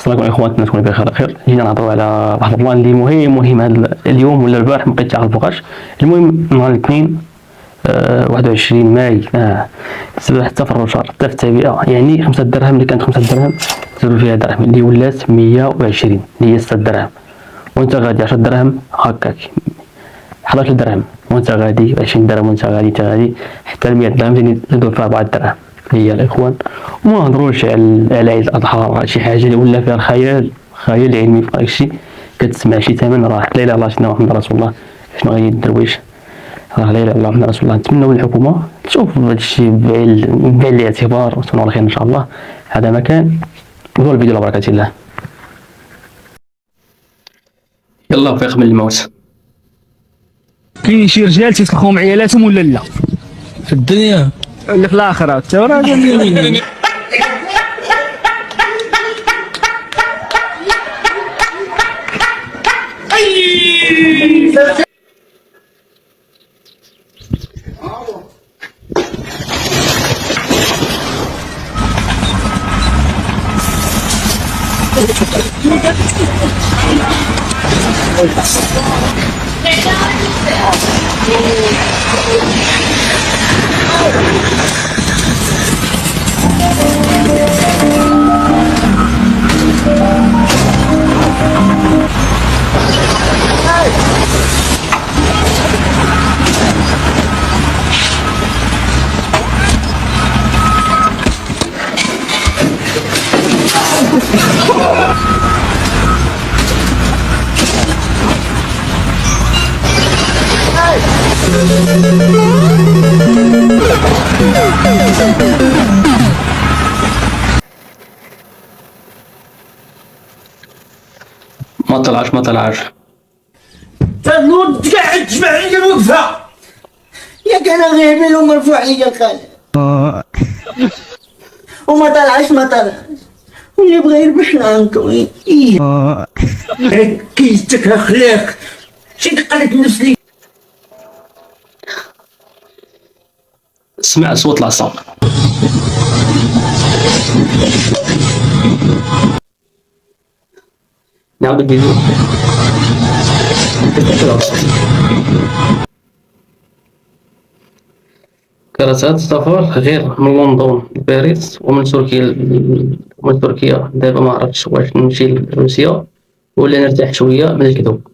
السلام عليكم اخواتنا، تكونوا بخير خير. جينا نهضروا على واحد البلان اللي مهم هذا اليوم ولا البارح، مبقيتش تعرفوهاش. المهم نهار الاثنين 21 ماي زادوا حتى في الروشار حتى في التعبئه، يعني 5 دراهم اللي كانت 5 دراهم زادوا فيها درهم اللي ولات 120 اللي هي 6 دراهم، وانت غادي 10 دراهم هكاك 11 درهم، وانت غادي 20 درهم، وانت غادي حتى 100 درهم زادوا فيها 4 دراهم هي الاخوان. وما نهضروش على عيد الاضحى ولا شي حاجه اللي ولا فيها خيال علمي في هادشي. كتسمع شي ثمن راه لا اله الا الله سيدنا محمد رسول الله. شنو غادي الدرويش راه لا اله الا الله محمد رسول الله. نتمنوا من الحكومه تشوف هادشي بعين الاعتبار، ونتمنوا على خير ان شاء الله. هذا ما كان، ندوز الفيديو على بركه الله. يلا فيق من الموت. كاين شي رجال تيطلقوهم عيالاتهم ولا لا؟ في الدنيا اللي في الاخره حتى راه جميل. ما طلعش الود قاعد تجمع عليا الوقفه ياك انا غيبين ومرفوع عليا الخال وما طلعش واللي بغى يربح لعنكم كيزتك اخلاق شي تقلت النفس لي. سمع صوت العصا. نعود الفيديو. كراسات السفر غير من لندن لباريس ومن تركيا دابا ما عرفتش واش نمشي لروسيا ولا نرتاح شويه من الكذوب.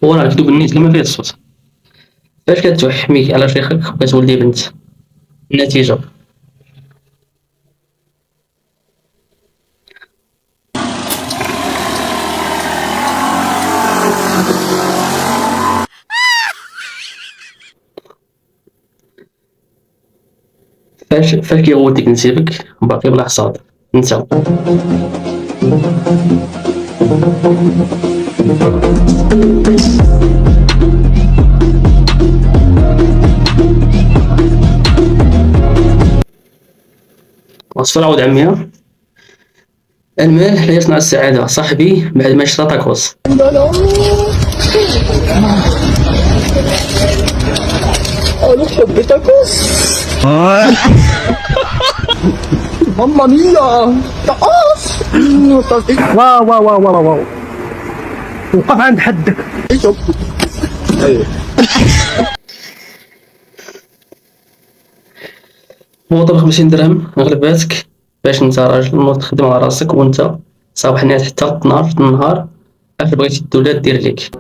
هو راه الكذوب النيت كما فيه الصوت. فاش كتحمي على شيخك كتولي بنت. النتيجه فاش كيغوتيك نسيبك باقي بلا حصاد انت. وصفة عود عمي. المال لا يصنع السعادة صاحبي بعد ما شرى تاكوس. انا حب تاكوس ماما ميا تاكوس واو واو واو واو واو، وقف عند حدك. موظف 50 درهم غلباتك باش انت راجل نوض تخدم على راسك، وانت صباح نهار حتى 12 النهار اش بغيتي الدولة دير ليك.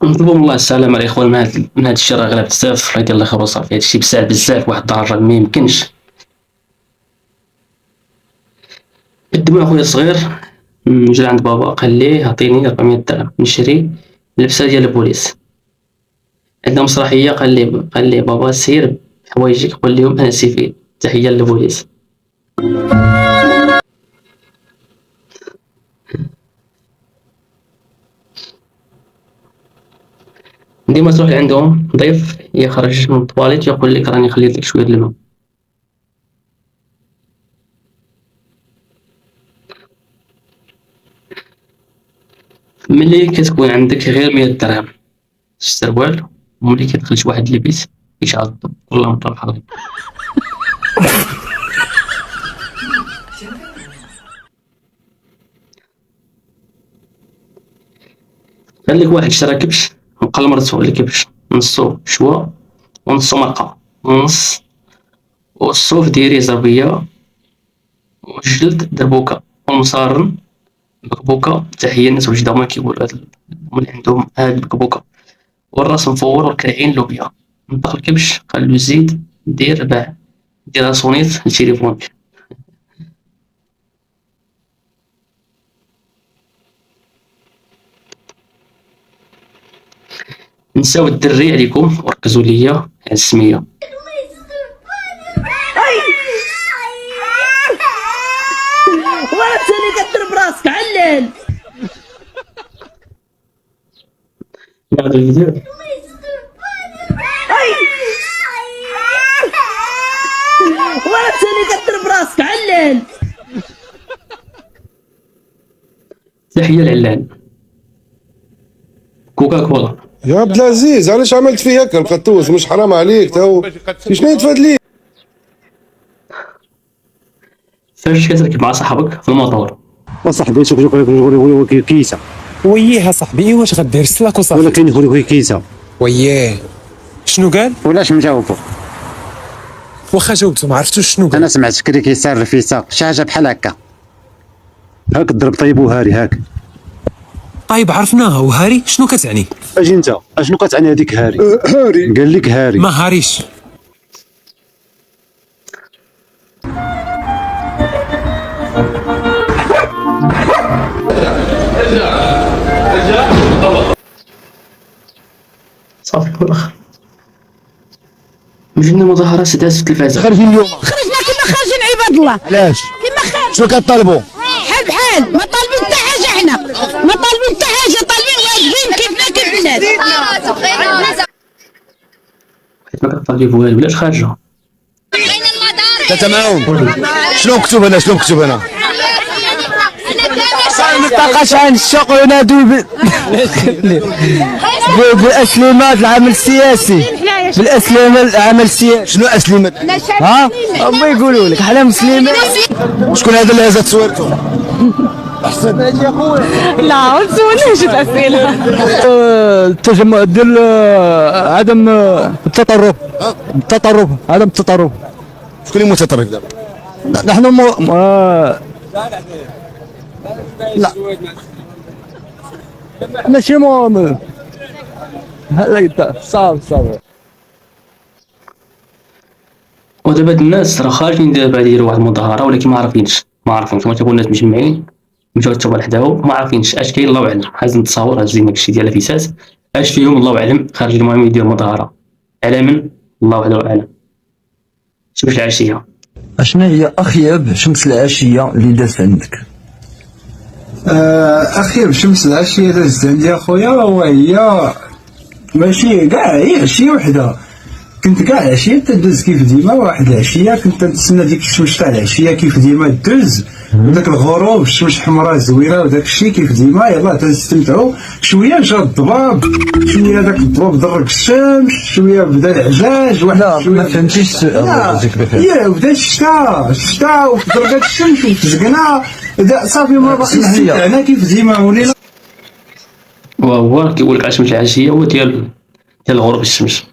نطلبوا من الله السلامة الاخوان من هاد الشيء، راه غلا بزاف، راه يدير الله خير وصافي. هادشي بزاف واحد الدرجة ما يمكنش. الدموع خويا الصغير نجي عند بابا قال لي عطيني 400 درهم نشري اللبسه ديال البوليس. عندنا مسرحيه قال لي بابا سير بحوايجك قول لهم انا سيفي، تحيه للبوليس. ديما تروح لعندهم ضيف يخرج من الطواليت يقول لك راني خليت لك شويه الماء. ملي كتكون عندك غير 100 درهم السروال، وملي كيدخل شي واحد لبس كيشعل كل مطر بحال قال لك واحد شرا كبش وقال لمرتو الكبش نصو شوا ونصو مرقة ونص والصوف ديري زربية والجلد دربوكة ومصارن بكبوكة. تحية الناس واش داهما كيقولوا هاد اللي عندهم هاد البكبوكة، والراس مفور والكرعين لوبيا. نطق الكبش قال له زيد دير باع ديرها صونيت لتليفونك. نساو الدري عليكم وركزوا ليا على السمية. ولا تاني كتضرب راسك علل. هذا الفيديو ولا تاني كتضرب راسك علل. تحية العلان كوكا كولا. يا عبد العزيز علاش عملت فيه هكا القطوس؟ مش حرام عليك تو؟ شنو يتفاد لي؟ فاش كتركب مع صاحبك في الموطور وصاحبي شوف كيسه وياه صاحبي واش غدير سلاك وصافي. ولا كاين هو كيسه وياه شنو قال؟ ولاش مجاوبه. واخا جاوبتو ما عرفتوش شنو قال. انا سمعت كري كيسار الفيساق شي حاجه بحال هكا. هاك الضرب طيب وهاري هاك. طيب عرفناها وهاري شنو كتعني؟ اجي انت اشنو كتعني هذيك هاري؟ هاري قال لك هاري ما هاريش. صافي والاخر مجينا مظاهرة سداس في التلفازة. خرجين اليوم. خرجنا كما خارجين عباد الله. علاش؟ كما خارج. شنو كطالبوا؟ حال بحال ما طالبين حتى حاجه حنا، ما طالبين حتى حاجه، طالبين واجبين كيفنا كيف الناس. حيت ما كطالبي بوالو ولاش خارجة. ثلاثة معاهم. شنو مكتوب هنا؟ شنو مكتوب هنا؟ نتناقش عن الشق وينادوا بالاسلمات العمل السياسي. بالاسلمات العمل السياسي. شنو اسلمت؟ ها؟ هما يقولوا لك حنا مسلمين. شكون هذا اللي هزت صورته؟ لا ما تسولنيش الاسئله. التجمع ديال عدم التطرف. عدم التطرف. شكون اللي متطرف دابا؟ نحن لا ماشي مؤمن. هلا صافي ودابا هاد الناس راه خارجين دابا يديروا واحد المظاهرة ولكن ما عارفينش ما تيكون الناس مجمعين مشاو حتى هما لحداهم ما عارفينش اش كاين الله اعلم. هازين تصاور هازين داكشي ديال الفيسات اش فيهم الله اعلم. خارجين المهم يديروا مظاهرة على من الله اعلم. شوف العشية اشنا هي اخيب شمس العشيه اللي دازت عندك؟ اخير شمس العشيه دازت عندي اخويا وهي ماشي كاع هي عشيه وحده. كنت كاع العشيه تدوز كيف ديما. واحد العشيه كنت نتسنى ديك الشمس تاع العشيه كيف ديما دوز وداك الغروب الشمس حمراء زوينه وداك الشيء كيف ديما. يلاه تنستمتعوا شويه. مشى الضباب شويه داك الضباب ضرك الشمس شويه بدا العجاج واحد لا شويه ما فهمتيش بدا الشتاء وضربات الشمس وتزقنا صافي ما باقي استمتعنا كيف ديما ولينا. وهو كيقول لك شمس العشية هو ديال غروب الشمس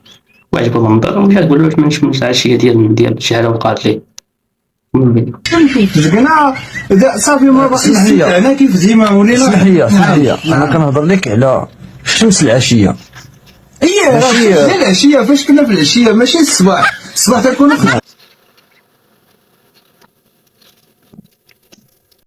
وعجبك المنظر ومشى تقول له من شمس العشية ديال شي حاجة وقعت ليه تزقنا صافي ما باقي استمتعنا كيف ديما ولينا. اسمح لي انا كنهضر لك على شمس العشيه. هي العشيه فاش كنا في العشيه ماشي الصباح. الصباح تكون